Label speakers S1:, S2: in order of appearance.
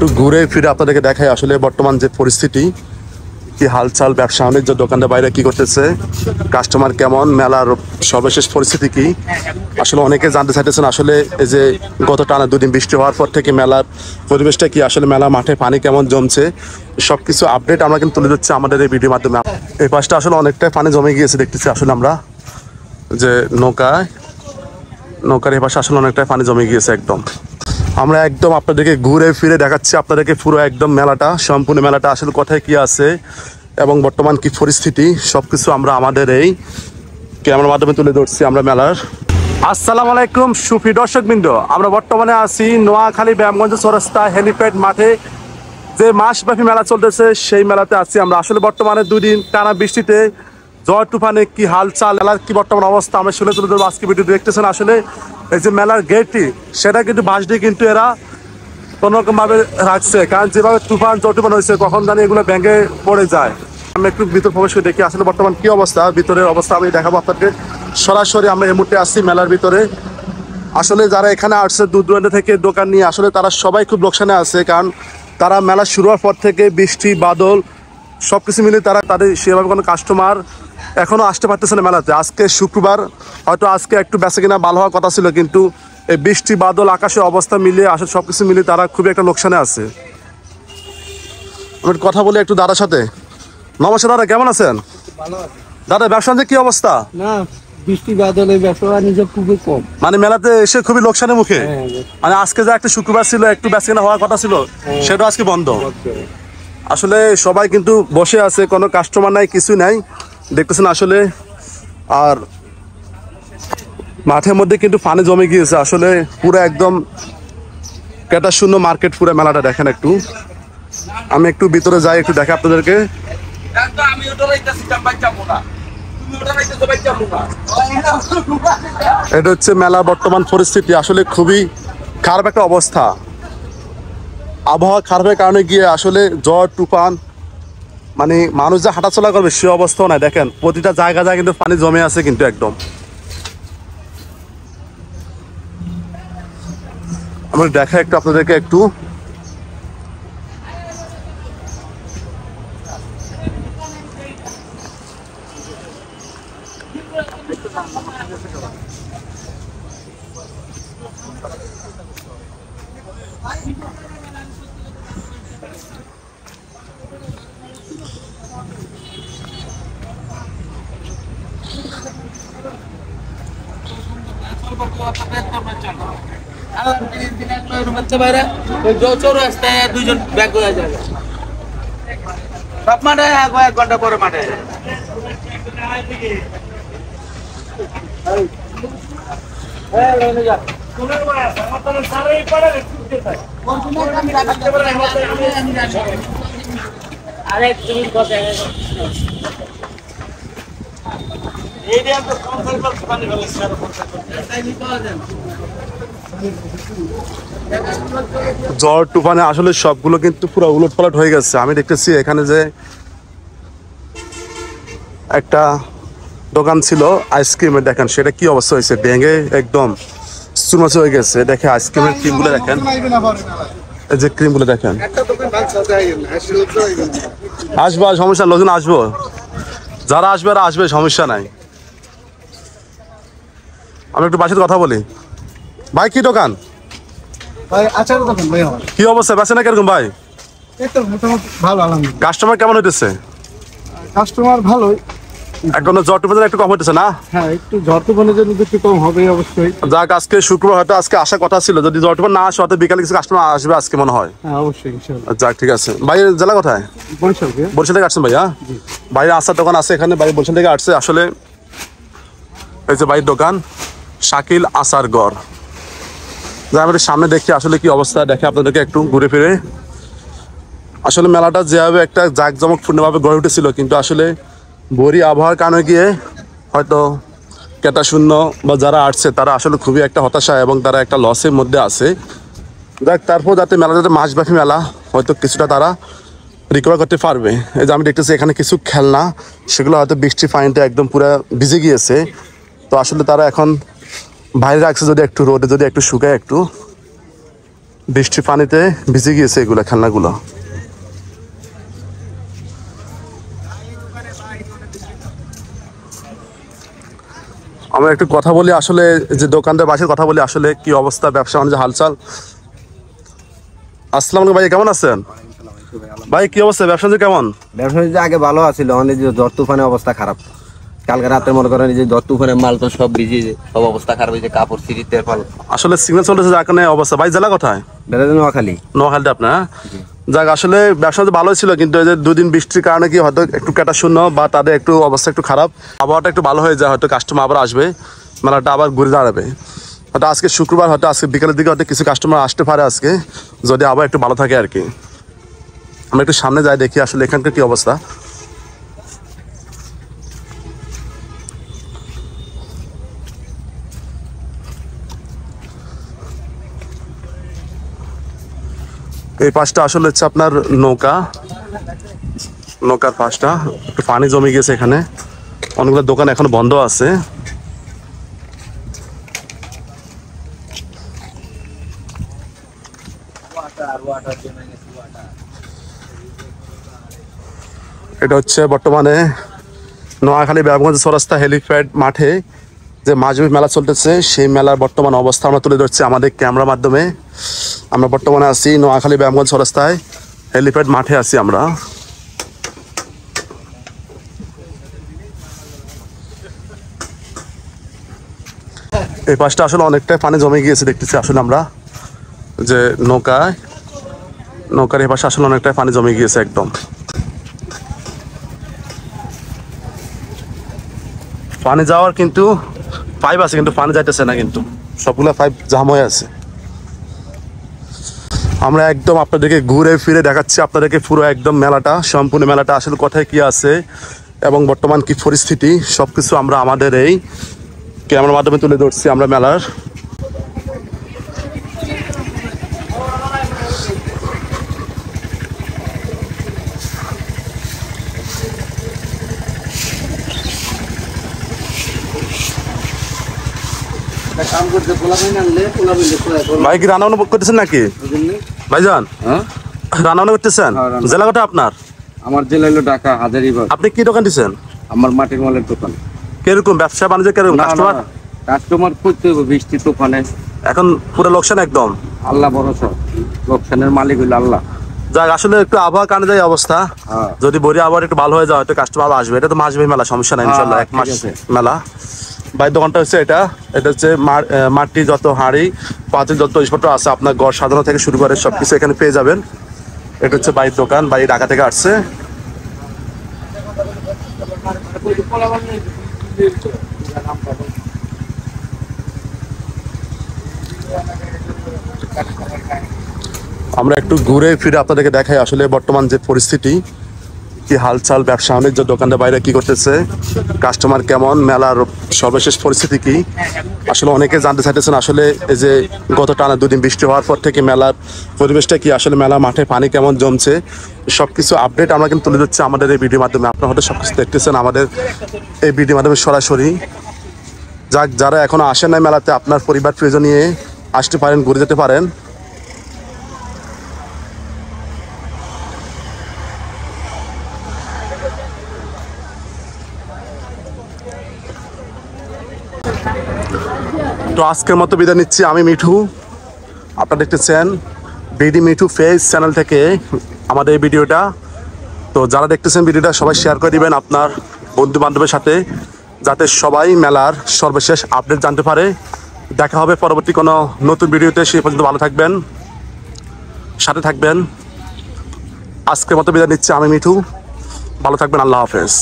S1: একটু ঘুরে ফিরে আপনাদেরকে দেখাই আসলে বর্তমান যে পরিস্থিতি, কি হালচাল, ব্যবসা বাণিজ্য, দোকানের বাইরে কি করতেছে, কাস্টমার কেমন, মেলার সর্বশেষ পরিস্থিতি কি। আসলে অনেকে জানতে চাইতেছেন আসলে এই যে গত টানা দুদিন বৃষ্টি হওয়ার পর থেকে মেলার পরিবেশটা কি, আসলে মেলা মাঠে পানি কেমন জমছে, সবকিছু আপডেট আমরা কিন্তু তুলে দিচ্ছি আমাদের এই ভিডিওর মাধ্যমে। এই পাশটা আসলে অনেকটাই পানি জমে গিয়েছে দেখতেছি আসলে আমরা, যে নৌকার এই পাশে আসলে অনেকটাই পানি জমে গিয়েছে একদম। আমরা একদম আপনাদেরকে ঘুরে ফিরে দেখাচ্ছি আপনাদেরকে পুরো একদম মেলাটা, সম্পূর্ণ মেলাটা আসলে কোথায় কি আছে এবং বর্তমান কি পরিস্থিতি সবকিছু আমরা আমাদের এই ক্যামেরার মাধ্যমে তুলে ধরছি আমরা মেলার। আসসালামু আলাইকুম সুফি দর্শকবৃন্দ, আমরা বর্তমানে আছি নোয়াখালী ব্যায়ামগঞ্জ চৌরাস্তা হেলিপ্যাড মাঠে, যে মাসব্যাপী মেলা চলতেছে সেই মেলাতে আছি আমরা। আসলে বর্তমানে 2 দিন টানা বৃষ্টিতে ঝড় তুফানে কি হালচাল, মেলার কি বর্তমান অবস্থা আমরা শুনে তুলে ধরবো আজকে ভিডিও দেখতেছেন। আসলে এই যে মেলার গেটটি সেটা কিন্তু বাঁশ দিয়ে কিন্তু এরা কোনোরকম ভাবে রাখছে, কারণ যেভাবে তুফান ঝড় তুফান হয়েছে কখন জানি এগুলো ভেঙে পড়ে যায়। আমরা একটু ভিতর প্রবেশ করে দেখি আসলে বর্তমান কি অবস্থা, ভিতরের অবস্থা আমি দেখাবো আপনাকে সরাসরি। আমরা এই মুহূর্তে আসছি মেলার ভিতরে। আসলে যারা এখানে আসছে দূর দূরান্ত থেকে দোকান নিয়ে, আসলে তারা সবাই খুব লোকসানে আছে, কারণ তারা মেলা শুরু হওয়ার পর থেকে বৃষ্টি বাদল সব কিছু মিলে তাদের সেভাবে কোনো কাস্টমার এখনও আসতে পারতেছে না মেলাতে। আজকে শুক্রবার, হয়তো আজকে একটু বেচা কিনা ভালো হওয়ার কথা ছিল, কিন্তু এই বৃষ্টি বাদল আকাশের অবস্থা মিলিয়ে আসলে সব কিছু মিলিয়ে তারা খুবই একটা লোকসানে আছে। আমি কথা বলি একটু দাদার সাথে। নমস্কার দাদা, কেমন আছেন? দাদা ব্যবসা কি অবস্থা?
S2: না, বৃষ্টি বাদলে ব্যবসা বাণিজ্য খুবই কম,
S1: মানে মেলাতে এসে খুবই লোকসানের মুখে। মানে আজকে যা একটা শুক্রবার ছিল, একটু বেচা হওয়ার কথা ছিল, সেটা আজকে বন্ধ। আসলে সবাই কিন্তু বসে আছে, কোনো কাস্টমার নাই, কিছু নাই দেখতেছেন আসলে। আর মাঠের মধ্যে কিন্তু পানি জমে গিয়েছে, আসলে পুরো একদম ক্রেতা শূন্য মার্কেট পুরো মেলাটা। দেখেন একটু, আমি একটু ভিতরে যাই, একটু দেখে আপনাদেরকে। এটা হচ্ছে মেলার বর্তমান পরিস্থিতি, আসলে খুবই খারাপ একটা অবস্থা। আবহাওয়া খারাপের কারণে গিয়ে আসলে ঝড় তুফান, মানে মানুষ যা হাঁটাচলা করবে সে অবস্থাও নাই। দেখেন প্রতিটা জায়গায় কিন্তু পানি জমে আছে কিন্তু একদম। আমি দেখা একটু আপনাদেরকে একটু।
S2: চৌরাস্তায় 2 জন ব্যাগ হয়ে যাবে সব মাঠে 1 ঘন্টা পরে মাঠে। আরে তুমি কথা
S1: ঝড় তুফানে আসলে সবগুলো কিন্তু পুরো উলটপালট হয়ে গেছে। আমি দেখতেছি এখানে যে একটা দোকান ছিল আইসক্রিমের, দেখেন সেটা কি অবস্থা হয়েছে, ভেঙে একদম চুরমাচ হয়ে গেছে। দেখে আইসক্রিমের ক্রিমগুলো দেখেন, এই যে ক্রিমগুলো দেখেন। আসবো, সমস্যা লোকজন আসবো, যারা আসবে আর আসবে, সমস্যা নাই। আমি একটু বাসাতে কথা বলি। ভাই কি দোকান?
S2: ভাই আচার দোকান ভাই। আমার
S1: কি অবস্থা, বেচা না কিরকম ভাই?
S2: এই তো মোটামুটি ভালো, আলহামদুলিল্লাহ।
S1: কাস্টমার কেমন হইতেছে?
S2: কাস্টমার ভালোই,
S1: এখনো ঝড় তুফানের একটু কম হইতেছে না?
S2: হ্যাঁ একটু ঝড় তুফানের জন্য একটু কম হবে অবশ্যই।
S1: যাক, আজকে শুক্রবার, হয়তো আজকে আসার কথা ছিল, যদি ঝড় তুফান না আসে হয়তো বিকালে কিছু কাস্টমার আসবে আজকে মনে হয়।
S2: হ্যাঁ অবশ্যই ইনশাআল্লাহ।
S1: যাক ঠিক আছে। ভাই জেলা কোথায়?
S2: বরিশাল।
S1: বরিশাল থেকে আসছেন ভাইয়া? বাইরে আসার দোকান আছে এখানে, ভাই বরিশাল থেকে আসছে। আসলে এই যে ভাইয়ের দোকান শাকিল আচার ঘর, যা আমাদের সামনে দেখি আসলে কি অবস্থা, দেখে আপনাদেরকে একটু ঘুরে ফিরে। আসলে মেলাটা যেভাবে একটা জাঁকজমকপূর্ণভাবে গড়ে উঠেছিল, কিন্তু আসলে বরি আবহাওয়ার কারণে গিয়ে হয়তো ক্রেতা শূন্য বা যারা আসছে তারা আসলে খুবই একটা হতাশা এবং তারা একটা লসের মধ্যে আছে। যাক, তারপর যাতে মেলা, যাতে মাসব্যাপী মেলা, হয়তো কিছুটা তারা রিকভার করতে পারবে। এই যে আমি দেখতেছি এখানে কিছু খেলনা, সেগুলো হয়তো বৃষ্টির পানিতে একদম পুরো ভিজে গিয়েছে। তো আসলে তারা এখন বাইরে রাখছে, যদি একটু রোদে যদি একটু শুকায় একটু বৃষ্টির পানিতে ভিজে গিয়েছে এগুলা খেলনাগুলো। আমরা একটু কথা বলি আসলে, যে দোকানদার বাসের কথা বলি আসলে কি অবস্থা, ব্যবসা বাণিজ্য হালচাল। আসসালামু আলাইকুম ভাই, কেমন আছেন ভাই? কি অবস্থা, ব্যবসা বাণিজ্য কেমন?
S3: ব্যবসা আগে ভালো আছিল, অনেক যে ঝড় তুফানে অবস্থা খারাপ। কালকে রাতে মনে করেন যে ঝড় তুফানে মাল তো সব ভিজে, সব অবস্থা খারাপ হয়েছে, কাপড় সিঁড়ি তেরপাল।
S1: আসলে সিগন্যাল চলতেছে যার কারণে অবস্থা। ভাই জেলা কোথায়?
S3: বেড়াতে নোয়াখালী।
S1: নোয়াখালীতে আপনার? যাক, আসলে ব্যবসা তো ভালো ছিল, কিন্তু এই যে দুদিন বৃষ্টির কারণে কি হয়তো একটু কাটা শূন্য বা তাদের একটু অবস্থা একটু খারাপ। আবহাওয়াটা একটু ভালো হয়ে যায়, হয়তো কাস্টমার আবার আসবে, মেলাটা আবার ঘুরে দাঁড়াবে। হয়তো আজকে শুক্রবার, হয়তো আজকে বিকালের দিকে হয়তো কিছু কাস্টমার আসতে পারে আজকে, যদি আবার একটু ভালো থাকে আর কি। আমরা একটু সামনে যাই, দেখি আসলে এখানকার কি অবস্থা। এই পাশটা আসলে হচ্ছে আপনার নৌকার পাশটা, একটু পানি জমে গেছে এখানে, অনেকগুলো দোকান এখনো বন্ধ আছে। এটা হচ্ছে বর্তমানে নোয়াখালী ব্যারামগঞ্জ চৌরাস্তা হেলিপ্যাড মাঠে যে মাঝবি মেলা চলতেছে, সেই মেলার বর্তমান অবস্থা আমরা তুলে ধরছি আমাদের ক্যামেরার মাধ্যমে। আমরা বর্তমানে আছি নোয়াখালী ব্যারামগঞ্জ চৌরাস্তায় হেলিপ্যাড মাঠে আছি আমরা। এই পাশটা আসলে অনেকটাই পানি জমে গিয়েছে দেখতেছি আসলে আমরা, যে নৌকার এই পাশে আসলে অনেকটাই পানি জমে গিয়েছে একদম। পানি যাওয়ার কিন্তু পাইপ আছে, কিন্তু পানি যাইতেছে না, কিন্তু সবগুলা পাইপ জাম হয়ে আছে। আমরা একদম আপনাদেরকে ঘুরে ফিরে দেখাচ্ছি আপনাদেরকে পুরো একদম মেলাটা, সম্পূর্ণ মেলাটা আসলে কোথায় কি আছে এবং বর্তমান কি পরিস্থিতি, সবকিছু আমরা আমাদের এই ক্যামেরার মাধ্যমে তুলে ধরছি আমরা মেলার। ভাই কি রান্না বান্না করতেছেন নাকি ভাইজান? রান্না বান্না করতেছেন? জেলা কোথায় আপনার?
S3: আমার জেলা হলো ঢাকা হাজারীবাগ।
S1: আপনি কি দোকান দিচ্ছেন?
S3: আমার মাটির মালের দোকান।
S1: কিরকম ব্যবসা বাণিজ্য, কিরকম কাস্টমার?
S3: কাস্টমার করতে হবে বৃষ্টি তুফানে,
S1: এখন পুরো লোকসান একদম।
S3: আল্লাহ ভরসা, লোকসানের মালিক হইলো আল্লাহ।
S1: যাক, আসলে একটু আবহাওয়া কানে যায় অবস্থা, যদি বড়ি আবার একটু ভালো হয়ে যায় হয়তো কাস্টমার আসবে। এটা তো মাসবে মেলা, সমস্যা নাই ইনশাল্লাহ, এক মাস মেলা। ভাই দোকানটা হচ্ছে এটা হচ্ছে মাটি যত হাঁড়ি পাতিল যত জিনিসপত্র আছে আপনার ঘর সাজানো থেকে শুরু করে সবকিছু এখানে পেয়ে যাবেন। এটা হচ্ছে বাইরের দোকান, ভাই ঢাকা থেকে আসছে। আমরা একটু ঘুরে ফিরে আপনাদেরকে দেখাই আসলে বর্তমান যে পরিস্থিতি, কি হালচাল, ব্যবসা বাণিজ্য, দোকানদার বাইরে কি করতেছে, কাস্টমার কেমন, মেলার সর্বশেষ পরিস্থিতি কি। আসলে অনেকে জানতে চাইতেছেন আসলে এই যে গত টানা দুদিন বৃষ্টি হওয়ার পর থেকে মেলার পরিবেশটা কি, আসলে মেলা মাঠে পানি কেমন জমছে, সবকিছু আপডেট আমরা কিন্তু তুলে দিচ্ছি আমাদের এই ভিডিওর মাধ্যমে। আপনারা হয়তো সবকিছু দেখতেছেন আমাদের এই ভিডিওর মাধ্যমে সরাসরি। যাক, যারা এখনো আসেন না মেলাতে, আপনার পরিবার প্রিয়জন নিয়ে আসতে পারেন, ঘুরে যেতে পারেন। তো আজকের মতো বিদায় নিচ্ছি, আমি মিঠু। আপনারা দেখতেছেন বিডি মিঠু ফেস চ্যানেল থেকে আমাদের এই ভিডিওটা। তো যারা দেখতেছেন ভিডিওটা সবাই শেয়ার করে দিবেন আপনার বন্ধু বান্ধবের সাথে, যাতে সবাই মেলার সর্বশেষ আপডেট জানতে পারে। দেখা হবে পরবর্তী কোনো নতুন ভিডিওতে, সেই পর্যন্ত ভালো থাকবেন, সাথে থাকবেন। আজকের মতো বিদায় নিচ্ছি আমি মিঠু, ভালো থাকবেন, আল্লাহ হাফেজ।